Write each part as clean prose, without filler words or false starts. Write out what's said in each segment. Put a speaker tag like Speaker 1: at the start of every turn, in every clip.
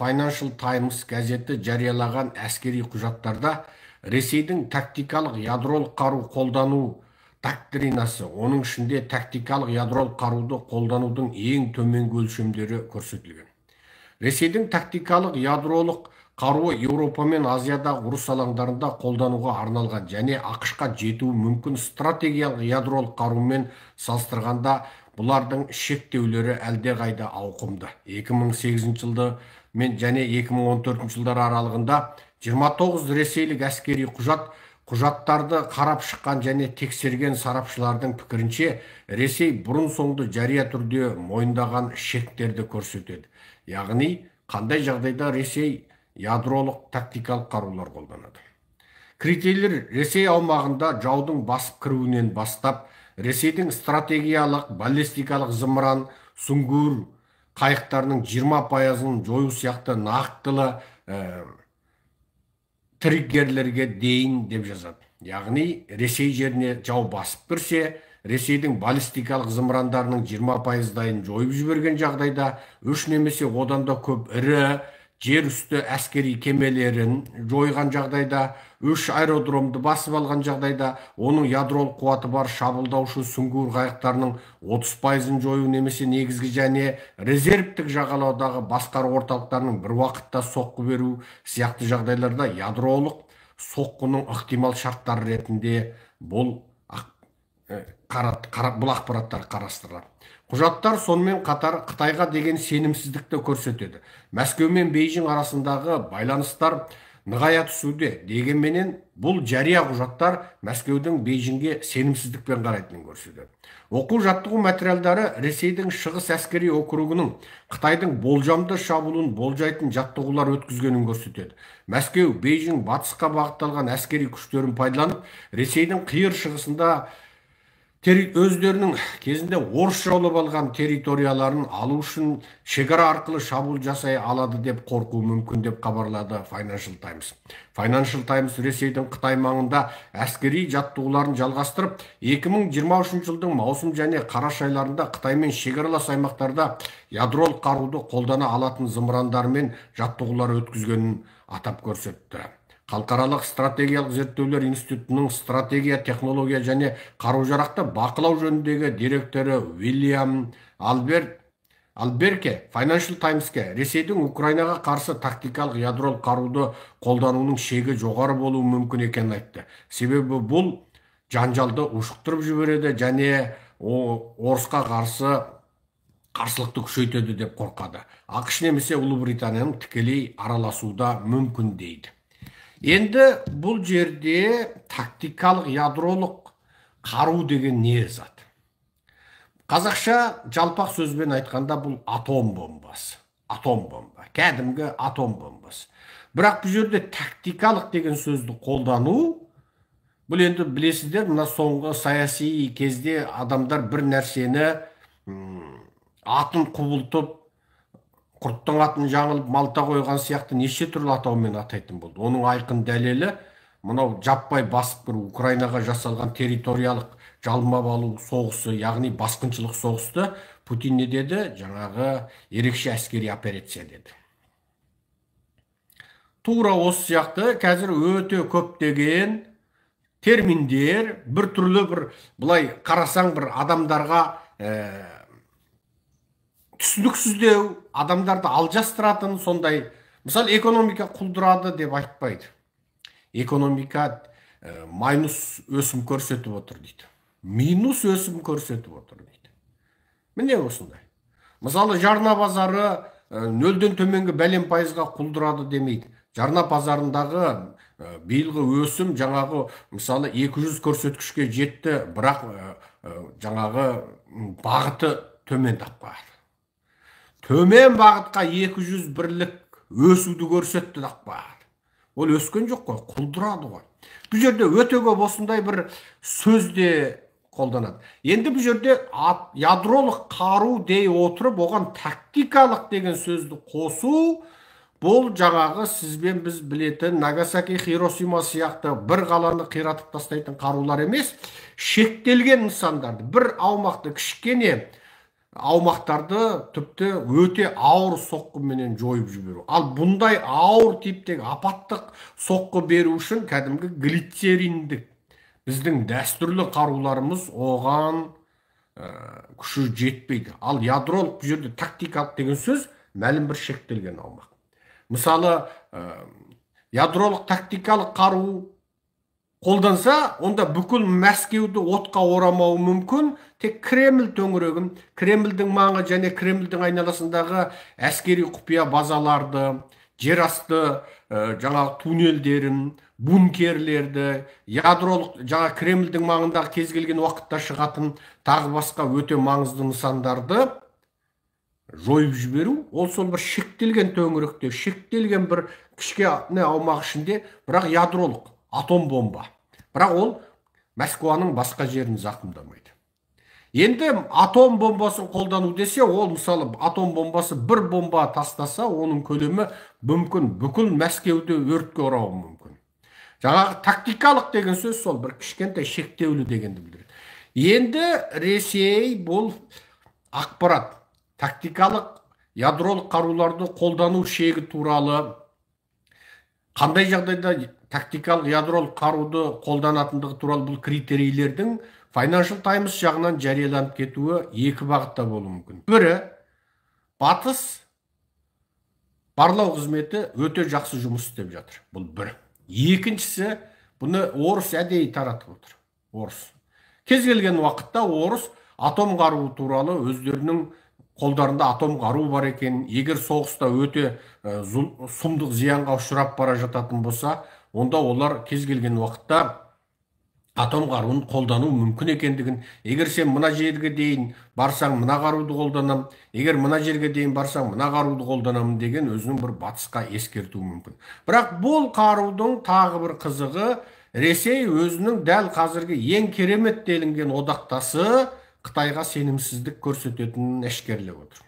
Speaker 1: Financial Times газеті жариялаған әскери құжаттарда Ресейдің тактикалық ядролық қару қолдану доктринасы, оның ішінде тактикалық ядролық қаруды қолданудың ең төменгі өлшемдері көрсетілген. Ресейдің тактикалық ядролық қаруы Еуропа мен Азиядағы ұрыс алаңдарында қолдануға арналған және ақш-қа жетуі мүмкін стратегиялық ядролық қарумен салыстырғанда бұлардың шектеулері әлдеқайда ауқымды. 2008 жылды мен және 2014 жылдар аралығында 29 ресейлік әскери құжаттарды қарап шыққан және тексерген сарапшылардың пікірінше, Ресей бұрын-соңды жария түрде мойындаған шектерді көрсетеді. Яғни, қандай жағдайда Ресей ядролық тактикалық қарулар қолданады. Критерийлер Ресей аумағында жаудың басып кіруінен бастап, Ресейдің стратегиялық, баллистикалық зымыран, сүңгуір қайықтарының 20%-ын жою сияқты нақтылы триггерлерге дейін деп жазады. Яғни, Ресей жеріне жау басып кірсе, Ресейдің баллистикалық зымырандарының 20%-дайын жойып жіберген жағдайда, 3 немесе одан да көп ірі жер үсті әскери кемелерін жойған жағдайда, 3 аэродромды басып алған жағдайда, оның ядролық қуаты бар шабуылдаушы сүңгуір қайықтарының 30%-ын жою немесе негізгі және резервтік жағалаудағы басқару орталықтарының бір уақытта соққы беру сияқты жағдайларда ядролық соққының ықтимал шарттары ретінде бұл ақпараттар қарастырылады. Құжаттар сонымен қатар Қытайға деген сенімсіздікті көрсетеді. Мәскеу мен Бейжің арасындағы байланыстар нығая түсуде. Дегенменен бұл жария құжаттар Мәскеудің Бейжіңге сенімсіздікпен қарайтынын көрсетеді. Оқу-жаттығу материалдары Ресейдің шығыс әскери округінің Қытайдың болжамды шабуылын болжайтын жаттығулар өткізгенін көрсетеді. Мәскеу, Бейжің батысқа бағытталған әскери күштерін пайдаланып, Ресейдің қиыр шығысында өздерінің кезінде орыс жаулап алған территорияларын алу үшін шекара арқылы шабуыл жасай алады деп қорқуы мүмкін деп хабарлады Financial Times. Financial Times Ресейдің Қытай маңында әскери жаттығуларын жалғастырып, 2023 жылдың маусым және қараша айларында Қытаймен шекаралас аймақтарда ядролық қаруды қолдана алатын зымырандармен жаттығулар өткізгенін атап көрсетті. Халықаралық стратегиялық зерттеулер институтының стратегия, технология және қару-жарақты бақылау жөніндегі директоры Уильям Алберке Financial Times'ке Ресейдің Украинаға қарсы тактикалық ядролық қаруды қолдануының шегі жоғары болуы мүмкін екенін айтты. Себебі бұл жанжалды ушықтырып жібереді және орысқа қарсы қарсылықты күшейтеді деп қорқады. ақш немесе Ұлыбританияның тікелей араласуда мүмкін дейді. Енді бұл жерде тактикалық ядролық қару деген не зат? Қазақша жалпақ сөзбен айтқанда бұл атом бомбасы. Атом бомба, кәдімгі атом бомбасы. Бірақ бұл жерде тактикалық деген сөзді қолдану, бұл енді білесіздер, мына соңғы саяси кезде адамдар бір нәрсені атын құбылтып, құрттың атын жаңылып малта қойған сияқты неше түрлі атаумен атайтын болды. Оның айқын дәлелі мынау жаппай басып кіру, Украинаға жасалған территориялық жалмап алу соғысы, яғни басқыншылық соғысты Путин не деді? Жаңағы ерекше әскери операция деді. Тура осы сияқты қазір өте көптеген терминдер, бір түрлі бір бұлай қарасаң бір адамдарға түсініксіздеу, адамдарды алжастыратын сондай, мысалы экономика құлдырады деп айтпайды. Экономика майнус өсім көрсетіп отыр дейді. Минус өсім көрсетіп отыр дейді. Міне осындай. Мысалы жарна базары 0-ден төменгі бәлем пайызға құлдырады демейді. Жарна базарындағы биылғы өсім жаңағы мысалы 200 көрсеткішке жетті, бірақ жаңағы бағыты төмендеп қалды. Төмен бағытқа 200 бірлік өсуді көрсетті дақпады. Ол өскен жоқ қой, құлдырады ғой. Бұл жерде өте көп осындай бір сөзде қолданады. Енді бұл жерде ядролық қару дей отырып, оған тактикалық деген сөзді қосу, бұл жаңағы сізбен біз білетін Нагасаки, Хиросима сияқты бір қаланы қиратып тастайтын қарулар емес, шектелген нысандарды, бір аумақты кішкене аумақтарды тіпті өте ауыр соққыменен жойып жіберу. Ал бұндай ауыр типтегі апаттық соққы беру үшін кәдімгі глицериндік біздің дәстүрлі қаруларымыз оған күші жетпейді. Ал ядролық бұл жерде тактикалық деген сөз мәлім бір шектелген аумақ. Мысалы, ядролық тактикалық қару қолданса, онда бүкіл Мәскеуді отқа орамауы мүмкін, тек Кремль төңірегін, Кремльдің маңы және Кремльдің айналасындағы әскери құпия базаларды, жерасты жаңағы туннелдерін, бункерлерді, ядролық жаңа Кремльдің маңындағы кез келген уақытта шығатын тағы басқа өте маңызды нысандарды жойып жіберу, ол сол бір шектелген төңіректе, шектелген бір кішкене аумақ ішінде, бірақ ядролық атом бомба. Бірақ ол Москваның басқа жерін зақымдамайды. Енді атом бомбасын қолдану десе, ол мысалы атом бомбасы бір бомба тастаса, оның көлемі мүмкін бүкіл Мәскеуді өртке орауы мүмкін. Жаңағы тактикалық деген сөз сол бір кішкентай шектеулі дегенді білдіреді. Енді Ресей бұл ақпарат тактикалық ядролық қаруларды қолдану шегі туралы, қандай жағдайда тактикалық ядролық қаруды қолданатындығы туралы бұл критерийлердің Financial Times жағынан жарияланып кетуі екі бағытта болуы мүмкін. Бірі, батыс барлау қызметі өте жақсы жұмыс істеп жатыр. Бұл бір. Екіншісі, бұны орыс әдейі таратып отыр. Орыс. Кез келген уақытта орыс атом қаруы туралы өздерінің қолдарында атом қару бар екен, егер соғыста өте сұмдық зиянға ұшырап бара жататын болса, онда олар кез келген уақытта атом қаруын қолдану мүмкін екендігін, егер сен мына жерге дейін барсаң мына қаруды қолданам, егер мына жерге дейін барсаң мына қаруды қолданамын деген өзінің бір батысқа ескертуі мүмкін. Бірақ бұл қарудың тағы бір қызығы, Ресей өзінің дәл қазіргі ең керемет делінген одақтасы Қытайға сенімсіздік көрсететінін әшкерлеп отыр.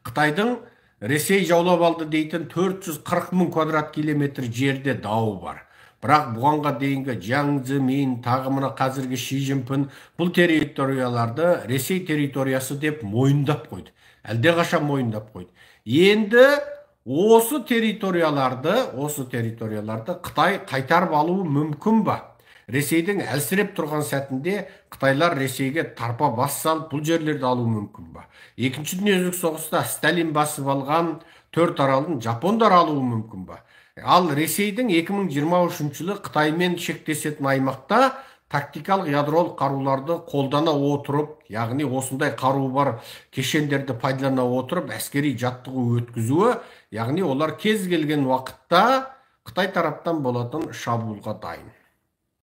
Speaker 1: Қытайдың Ресей жаулап алды дейтін 440 мың квадрат километр жерде дауы бар. Бірақ бұғанға дейінгі Жаң Цземин, тағы мына қазіргі Ши Цзиньпин бұл территорияларды Ресей территориясы деп мойындап қойды. Әлдеқашан мойындап қойды. Енді осы территорияларды Қытай қайтарып алуы мүмкін ба? Ресейдің әлсіреп тұрған сәтінде Қытайлар Ресейге тарпа бас салып бұл жерлерді алуы мүмкін ба? Екінші дүниежүзілік соғыста Сталин басып алған төрт аралын жапондар алуы мүмкін ба? Ал Ресейдің 2023 жылы Қытаймен шектесетін аймақта тактикалық ядролық қаруларды қолдана отырып, яғни осындай қаруы бар кешендерді пайдалана отырып, әскери жаттығу өткізуі, яғни олар кез келген уақытта Қытай тараптан болатын шабуылға дайын.